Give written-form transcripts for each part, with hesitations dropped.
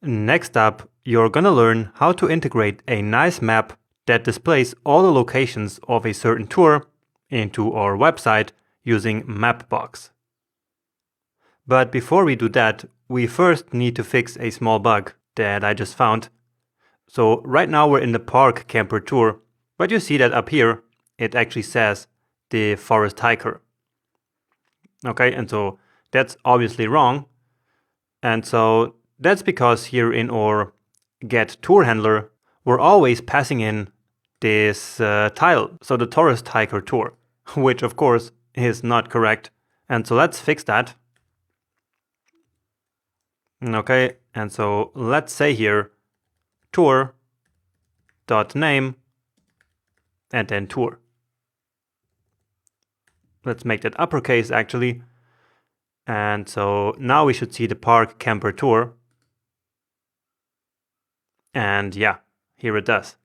Next up, you're gonna learn how to integrate a nice map that displays all the locations of a certain tour into our website using Mapbox. But before we do that, we first need to fix a small bug that I just found. So right now we're in the park camper tour, but you see that up here, it actually says the forest hiker. Okay, and so that's obviously wrong. And so that's because here in our get tour handler, we're always passing in this tile, so the tourist hiker tour, which of course is not correct. And so let's fix that. Okay, and so let's say here tour.name and then tour. Let's make that uppercase actually. And so now we should see the park camper tour. And yeah, here it does.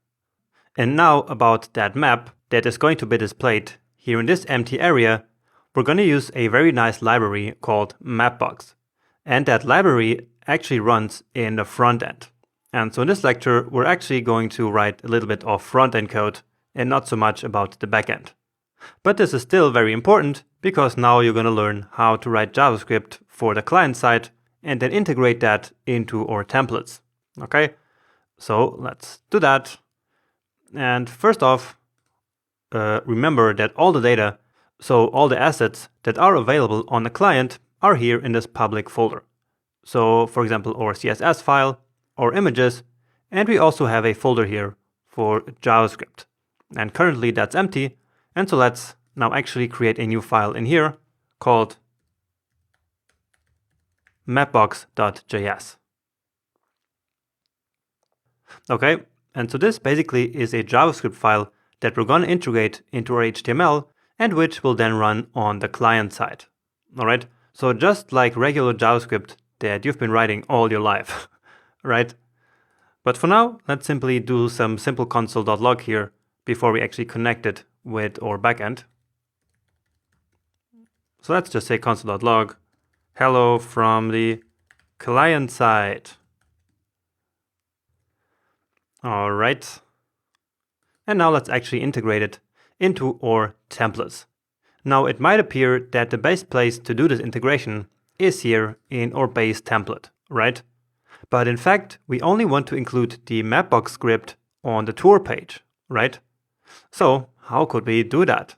And now about that map that is going to be displayed here in this empty area, we're going to use a very nice library called Mapbox. And that library actually runs in the front end. And so in this lecture, we're actually going to write a little bit of front-end code and not so much about the back end. But this is still very important because now you're going to learn how to write JavaScript for the client side and then integrate that into our templates. Okay, so let's do that. And first off, remember that all the data, so all the assets that are available on the client are here in this public folder. So for example, our CSS file, our images, and we also have a folder here for JavaScript. And currently that's empty. And so let's now actually create a new file in here called mapbox.js. Okay, and so this basically is a JavaScript file that we're going to integrate into our HTML and which will then run on the client side. All right, so just like regular JavaScript that you've been writing all your life, right? But for now, let's simply do some simple console.log here before we actually connect it with our backend. So let's just say console.log, hello from the client side. All right. And now let's actually integrate it into our templates. Now it might appear that the best place to do this integration is here in our base template, right? But in fact, we only want to include the Mapbox script on the tour page, right? So how could we do that?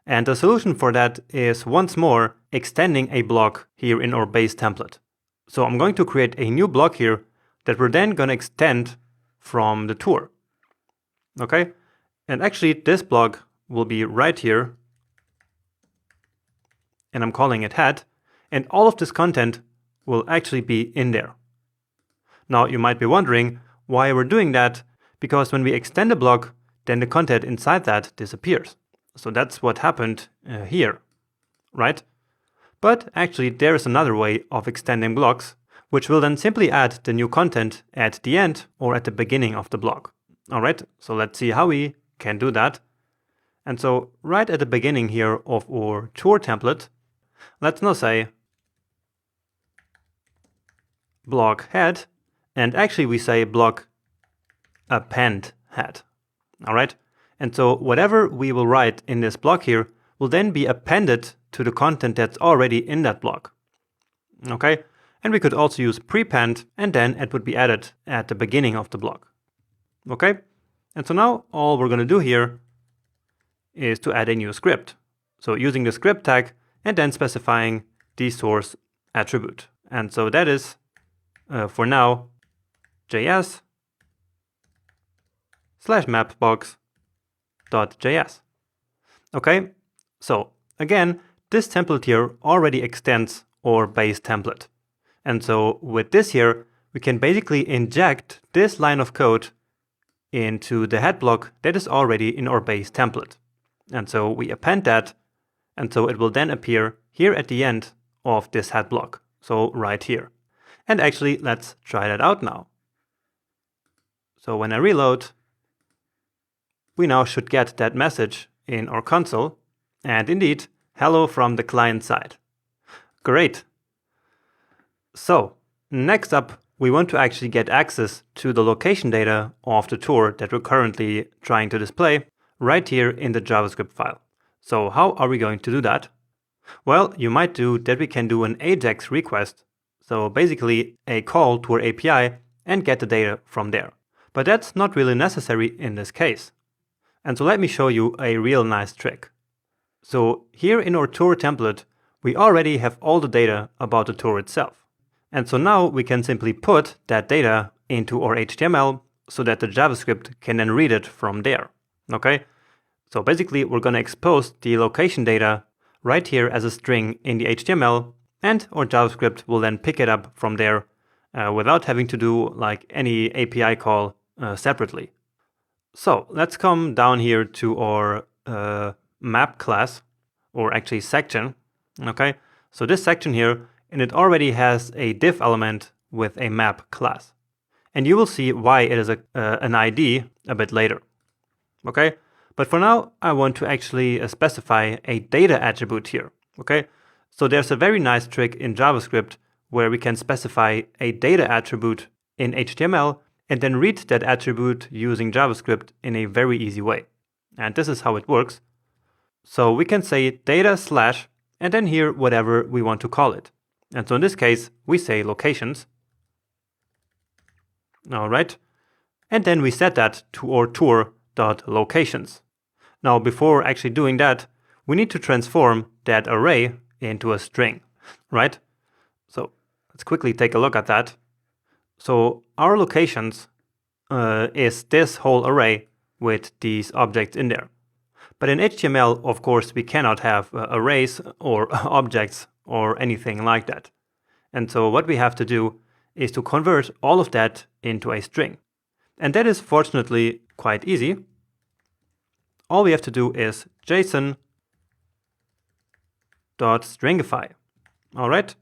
And the solution for that is once more extending a block here in our base template. So I'm going to create a new block here that we're then going to extend from the tour. Okay? And actually this block will be right here. And I'm calling it head. And all of this content will actually be in there. Now you might be wondering why we're doing that, because when we extend the block, then the content inside that disappears. So that's what happened here, right? But actually there is another way of extending blocks, which will then simply add the new content at the end or at the beginning of the block. All right, so let's see how we can do that. And so right at the beginning here of our tour template, let's now say block head, and actually we say block append head. All right. And so whatever we will write in this block here will then be appended to the content that's already in that block. Okay. And we could also use prepend, and then it would be added at the beginning of the block. Okay. And so now all we're going to do here is to add a new script. So using the script tag and then specifying the source attribute. And so that is for now js/mapbox.js. Okay, so again, this template here already extends our base template. And so with this here, we can basically inject this line of code into the head block that is already in our base template. And so we append that, and so it will then appear here at the end of this head block. So right here. And actually, let's try that out now. So when I reload, we now should get that message in our console. And indeed, hello from the client side. Great. So next up, we want to actually get access to the location data of the tour that we're currently trying to display right here in the JavaScript file. So how are we going to do that? Well, you might do that we can do an AJAX request. So basically a call to our API and get the data from there. But that's not really necessary in this case. And so let me show you a real nice trick. So here in our tour template, we already have all the data about the tour itself. And so now we can simply put that data into our HTML so that the JavaScript can then read it from there. Okay? So basically we're going to expose the location data right here as a string in the HTML, and our JavaScript will then pick it up from there without having to do like any API call separately. So let's come down here to our map class, or actually section. Okay, so this section here, and it already has a div element with a map class. And you will see why it is an ID a bit later. Okay, but for now, I want to actually specify a data attribute here. Okay, so there's a very nice trick in JavaScript where we can specify a data attribute in HTML and then read that attribute using JavaScript in a very easy way. And this is how it works. So we can say data slash and then here whatever we want to call it. And so in this case, we say locations. All right. And then we set that to our tour.locations. Now, before actually doing that, we need to transform that array into a string, right? So let's quickly take a look at that. So our locations is this whole array with these objects in there. But in HTML, of course, we cannot have arrays or objects or anything like that. And so what we have to do is to convert all of that into a string. And that is fortunately quite easy. All we have to do is JSON.stringify. All right.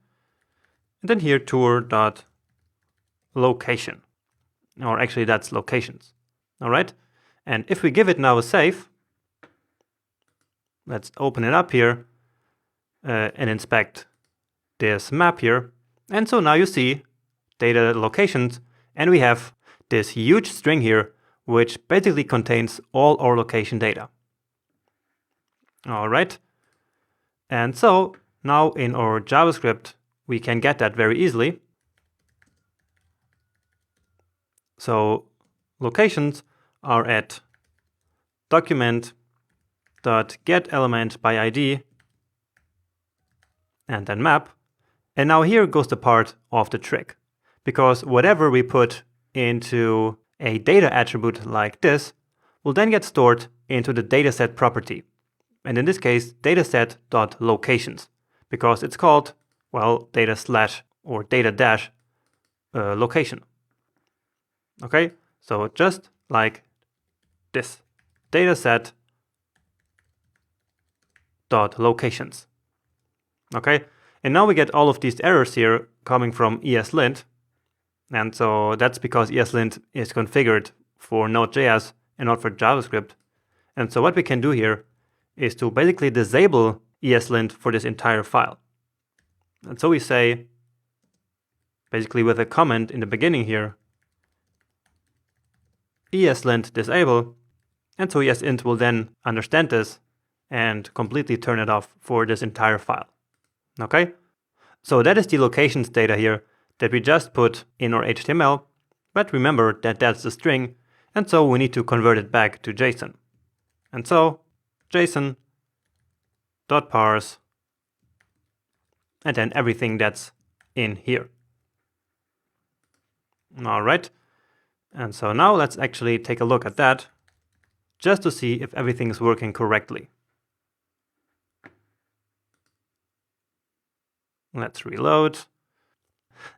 And then here tour.location. Or actually that's locations. All right. And if we give it now a save, let's open it up here and inspect this map here. And so now you see data locations, and we have this huge string here, which basically contains all our location data. All right. And so now in our JavaScript, we can get that very easily. So locations are at document.getElementById and then map. And now here goes the part of the trick, because whatever we put into a data attribute like this will then get stored into the dataset property. And in this case, dataset.locations, because it's called, well, data slash or data dash location. Okay, so just like this, dataset.locations. Okay, and now we get all of these errors here coming from ESLint. And so that's because ESLint is configured for Node.js and not for JavaScript. And so what we can do here is to basically disable ESLint for this entire file. And so we say, basically with a comment in the beginning here, ESLint disable. And so ESLint will then understand this and completely turn it off for this entire file. Okay? So that is the locations data here that we just put in our HTML, but remember that that's the string, and so we need to convert it back to JSON. And so JSON.parse, and then everything that's in here. All right, and so now let's actually take a look at that, just to see if everything is working correctly. Let's reload.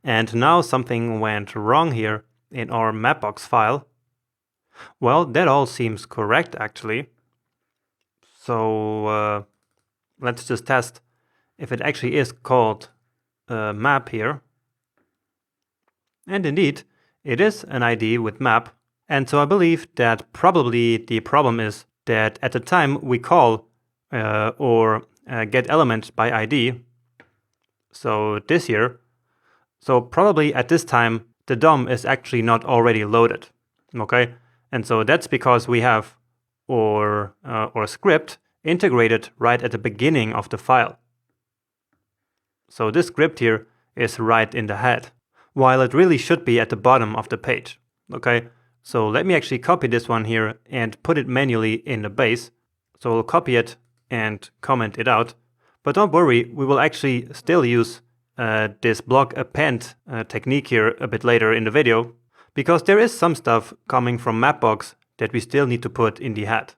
And now something went wrong here in our Mapbox file. Well, that all seems correct actually. So let's just test if it actually is called map here. And indeed, it is an ID with map. And so I believe that probably the problem is that at the time we call or get element by ID, so this here, so probably at this time, the DOM is actually not already loaded. Okay, and so that's because we have our script integrated right at the beginning of the file. So this script here is right in the head, while it really should be at the bottom of the page. Okay, so let me actually copy this one here and put it manually in the base. So we'll copy it and comment it out. But don't worry, we will actually still use this block append technique here a bit later in the video, because there is some stuff coming from Mapbox that we still need to put in the head.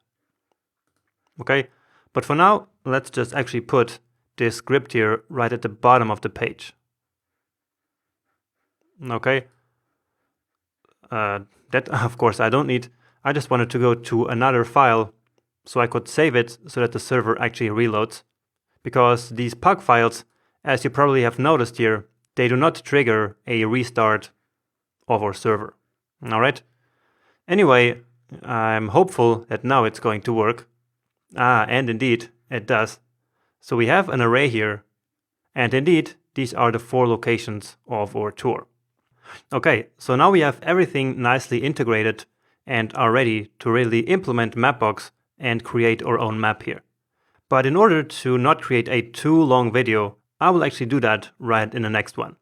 Okay, but for now, let's just actually put this script here right at the bottom of the page. Okay, that of course I don't need. I just wanted to go to another file so I could save it so that the server actually reloads. Because these PUG files, as you probably have noticed here, they do not trigger a restart of our server. Alright? Anyway, I'm hopeful that now it's going to work. And indeed, it does. So we have an array here, and indeed, these are the 4 locations of our tour. Okay, so now we have everything nicely integrated and are ready to really implement Mapbox and create our own map here. But in order to not create a too long video, I will actually do that right in the next one.